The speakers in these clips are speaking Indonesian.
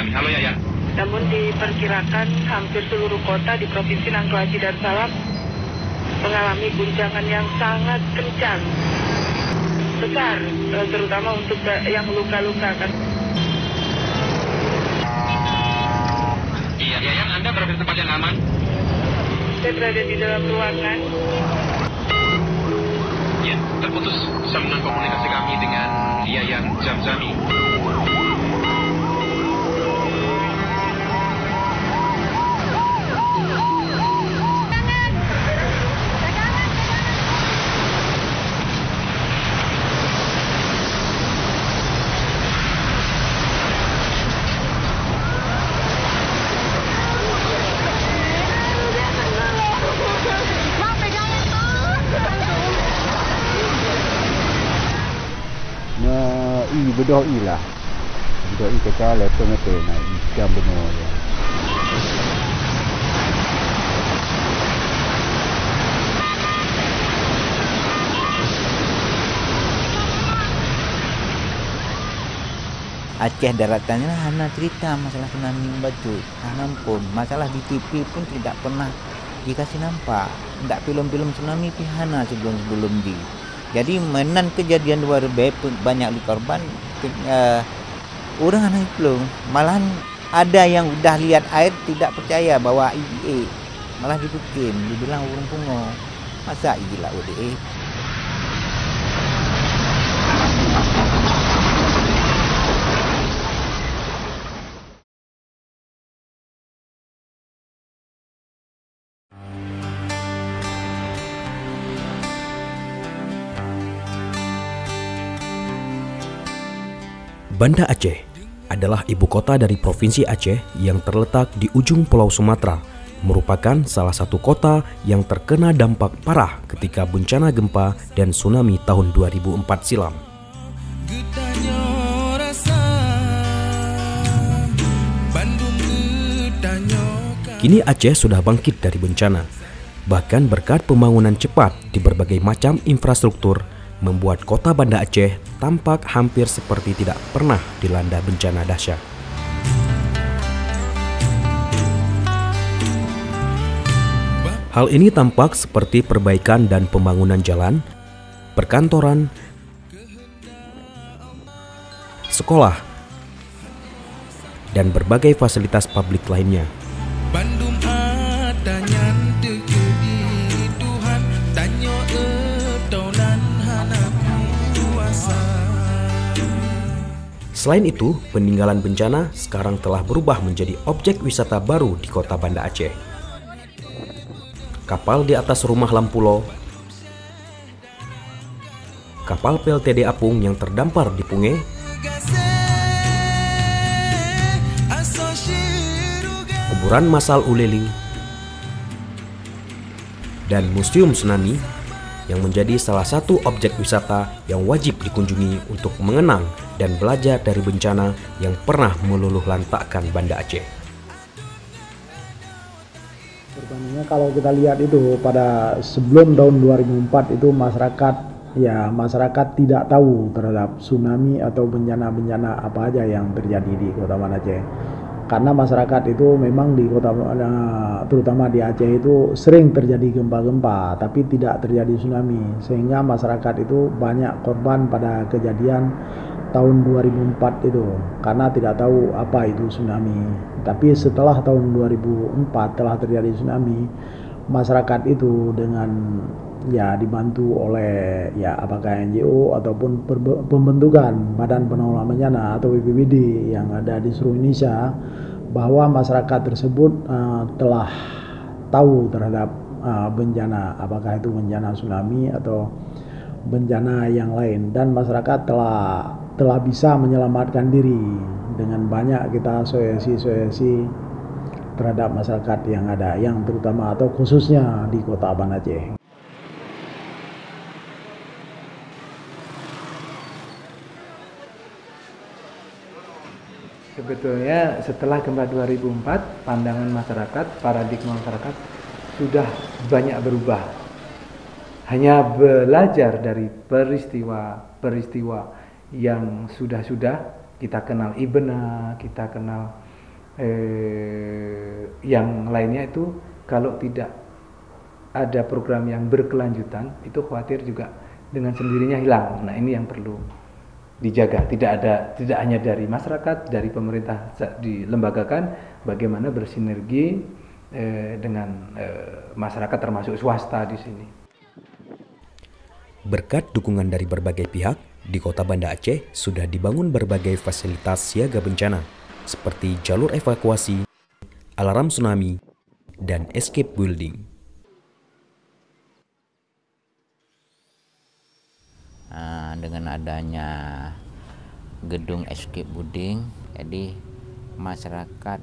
kami. Halo Yayan. Namun diperkirakan hampir seluruh kota di Provinsi Nangko Aji Darussalam mengalami guncangan yang sangat kencang, besar, terutama untuk yang luka-luka kan. Iya, Yayan, Anda berada di tempat yang aman? Saya berada di dalam ruangan. Ya, terputus sambungan komunikasi kami dengan Yayan Zamzami. Berdoa lah. Berdoa kecil lepas nak jam benar ya. Aceh daratannya hana cerita masalah tsunami batu. Pun masalah di TV pun tidak pernah dikasih nampak. Tidak film-film tsunami pihana sebelum di. Jadi menan kejadian luar biasa banyak korban. Orang anak belum, malahan ada yang udah lihat air tidak percaya bahwa IDA, malah dibikin, dibilang urung pungo, masa gila UDE. Banda Aceh adalah ibu kota dari Provinsi Aceh yang terletak di ujung Pulau Sumatera, merupakan salah satu kota yang terkena dampak parah ketika bencana gempa dan tsunami tahun 2004 silam. Kini Aceh sudah bangkit dari bencana, bahkan berkat pembangunan cepat di berbagai macam infrastruktur, membuat kota Banda Aceh tampak hampir seperti tidak pernah dilanda bencana dahsyat. Hal ini tampak seperti perbaikan dan pembangunan jalan, perkantoran, sekolah, dan berbagai fasilitas publik lainnya. Selain itu, peninggalan bencana sekarang telah berubah menjadi objek wisata baru di kota Banda Aceh. Kapal di atas rumah Lampulo, kapal PLTD Apung yang terdampar di Punge, kuburan masal Uleli, dan Museum Tsunami yang menjadi salah satu objek wisata yang wajib dikunjungi untuk mengenang dan belajar dari bencana yang pernah meluluh lantakkan Banda Aceh. Perbandingannya kalau kita lihat itu pada sebelum tahun 2004 itu masyarakat tidak tahu terhadap tsunami atau bencana-bencana apa aja yang terjadi di Kota Banda Aceh. Karena masyarakat itu memang di kota, terutama di Aceh itu sering terjadi gempa-gempa, tapi tidak terjadi tsunami, sehingga masyarakat itu banyak korban pada kejadian tahun 2004 itu, karena tidak tahu apa itu tsunami. Tapi setelah tahun 2004 telah terjadi tsunami, masyarakat itu dengan dibantu oleh apakah NGO ataupun pembentukan Badan Penanggulangan Bencana atau BPBD yang ada di seluruh Indonesia, bahwa masyarakat tersebut telah tahu terhadap bencana, apakah itu bencana tsunami atau bencana yang lain, dan masyarakat telah bisa menyelamatkan diri dengan banyak kita sosialisasi terhadap masyarakat yang ada, yang terutama atau khususnya di Kota Banda Aceh. Sebetulnya setelah gempa 2004, pandangan masyarakat, paradigma masyarakat sudah banyak berubah. Hanya belajar dari peristiwa-peristiwa yang sudah kita kenal Ibena, kita kenal yang lainnya itu kalau tidak ada program yang berkelanjutan itu khawatir juga dengan sendirinya hilang. Nah, ini yang perlu dijaga, tidak hanya dari masyarakat, dari pemerintah dilembagakan, bagaimana bersinergi dengan masyarakat termasuk swasta di sini. Berkat dukungan dari berbagai pihak, di Kota Banda Aceh sudah dibangun berbagai fasilitas siaga bencana seperti jalur evakuasi, alarm tsunami, dan escape building. Dengan adanya gedung escape building, jadi masyarakat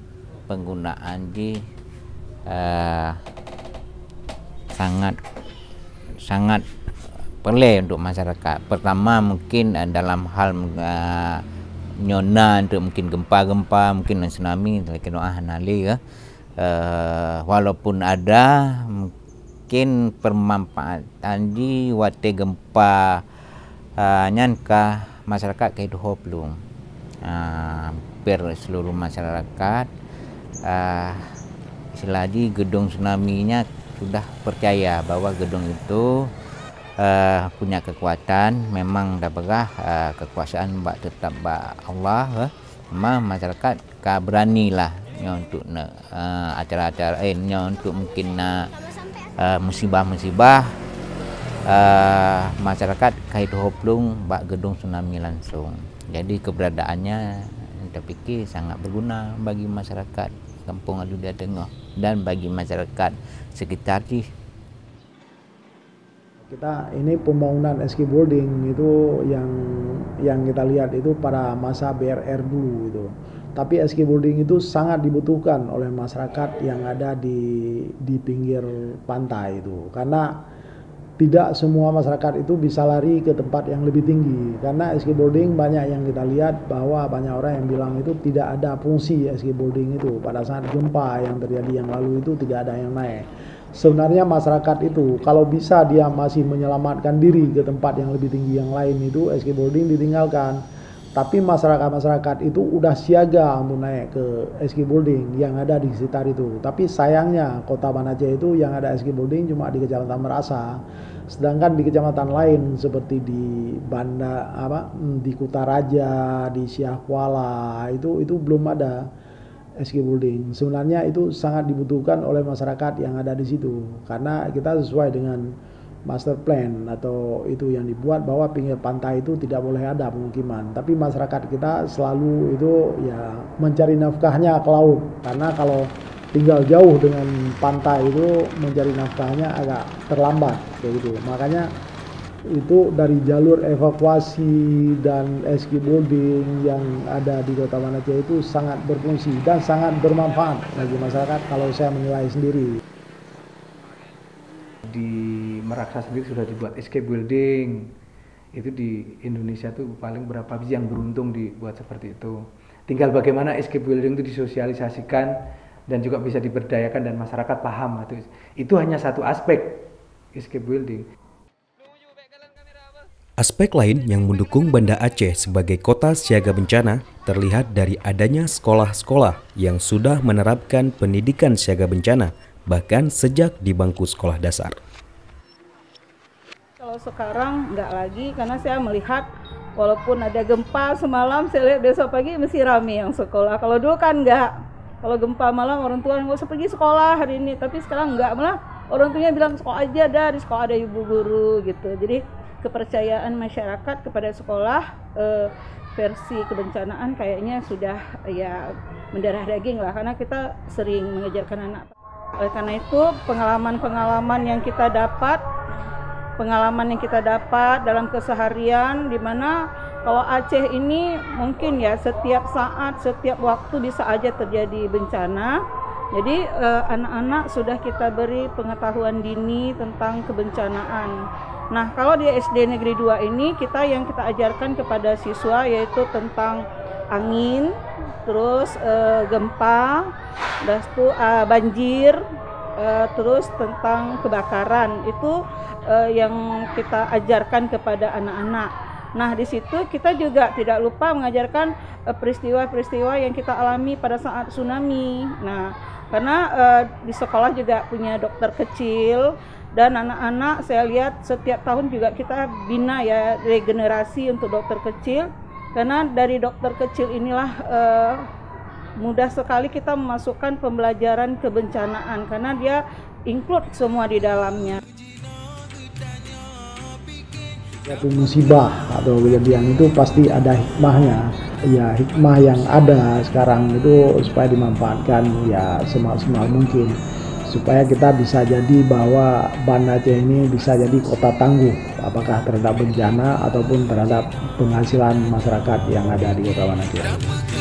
penggunaan di sangat perlu untuk masyarakat. Pertama mungkin dalam hal nyona untuk mungkin gempa-gempa, mungkin tsunami, walaupun ada mungkin permanfaatan di wate gempa nyanka masyarakat kehidupan belum hampir seluruh masyarakat istilah di gedung tsunami-nya sudah percaya bahwa gedung itu punya kekuatan. Memang dapatlah kekuasaan tetap Allah, memang masyarakat beranilah untuk acara-acara untuk mungkin musibah-musibah masyarakat kait hoplung bak gedung tsunami langsung. Jadi keberadaannya saya pikir sangat berguna bagi masyarakat Kampung Adulia Tengah dan bagi masyarakat sekitar di. Kita ini pembangunan escape building itu yang kita lihat itu pada masa BRR dulu itu. Tapi escape building itu sangat dibutuhkan oleh masyarakat yang ada di pinggir pantai itu, karena tidak semua masyarakat itu bisa lari ke tempat yang lebih tinggi. Karena escape building banyak yang kita lihat bahwa banyak orang yang bilang itu tidak ada fungsi escape building itu. Pada saat gempa yang terjadi yang lalu itu tidak ada yang naik. Sebenarnya masyarakat itu kalau bisa dia masih menyelamatkan diri ke tempat yang lebih tinggi yang lain itu escape building ditinggalkan. Tapi masyarakat itu udah siaga untuk naik ke escape building yang ada di sekitar itu. Tapi sayangnya Kota Banda Aceh itu yang ada escape building cuma di Kecamatan Merasa. Sedangkan di kecamatan lain seperti di di Kutaraja, di Siak Kuala itu belum ada escape building. Sebenarnya itu sangat dibutuhkan oleh masyarakat yang ada di situ, karena kita sesuai dengan master plan atau itu yang dibuat bahwa pinggir pantai itu tidak boleh ada pemukiman. Tapi masyarakat kita selalu itu ya mencari nafkahnya ke laut, karena kalau tinggal jauh dengan pantai itu mencari nafkahnya agak terlambat kayak gitu. Makanya itu dari jalur evakuasi dan escape building yang ada di Kota Banda Aceh itu sangat berfungsi dan sangat bermanfaat bagi masyarakat kalau saya menilai sendiri. Di Meraksa sendiri sudah dibuat escape building. Itu di Indonesia tuh paling berapa biji yang beruntung dibuat seperti itu. Tinggal bagaimana escape building itu disosialisasikan dan juga bisa diberdayakan dan masyarakat paham. Itu hanya satu aspek escape building. Aspek lain yang mendukung Banda Aceh sebagai kota siaga bencana terlihat dari adanya sekolah-sekolah yang sudah menerapkan pendidikan siaga bencana, bahkan sejak di bangku sekolah dasar. Kalau sekarang nggak lagi, karena saya melihat walaupun ada gempa semalam, saya lihat besok pagi mesti rame yang sekolah. Kalau dulu kan nggak, kalau gempa malam orang tua nggak usah pergi sekolah hari ini, tapi sekarang nggak, malah orang tuanya bilang sekolah aja dah, di sekolah ada ibu guru gitu. Jadi kepercayaan masyarakat kepada sekolah versi kebencanaan kayaknya sudah ya mendarah daging lah, karena kita sering mengajarkan anak. Oleh karena itu pengalaman yang kita dapat dalam keseharian, di mana kalau Aceh ini mungkin ya setiap saat, setiap waktu bisa aja terjadi bencana. Jadi anak-anak sudah kita beri pengetahuan dini tentang kebencanaan. Nah, kalau di SD Negeri 2 ini kita ajarkan kepada siswa yaitu tentang angin, terus gempa, banjir, terus tentang kebakaran. Itu yang kita ajarkan kepada anak-anak. Nah, di situ kita juga tidak lupa mengajarkan peristiwa-peristiwa yang kita alami pada saat tsunami. Nah, karena di sekolah juga punya dokter kecil, dan anak-anak saya lihat setiap tahun juga kita bina ya regenerasi untuk dokter kecil, karena dari dokter kecil inilah mudah sekali kita memasukkan pembelajaran kebencanaan, karena dia include semua di dalamnya. Suatu musibah atau kejadian itu pasti ada hikmahnya. Ya, hikmah yang ada sekarang itu supaya dimanfaatkan ya semaksimal mungkin, supaya kita bisa jadi bahwa Banda Aceh ini bisa jadi kota tangguh, apakah terhadap bencana ataupun terhadap penghasilan masyarakat yang ada di Kota Banda Aceh.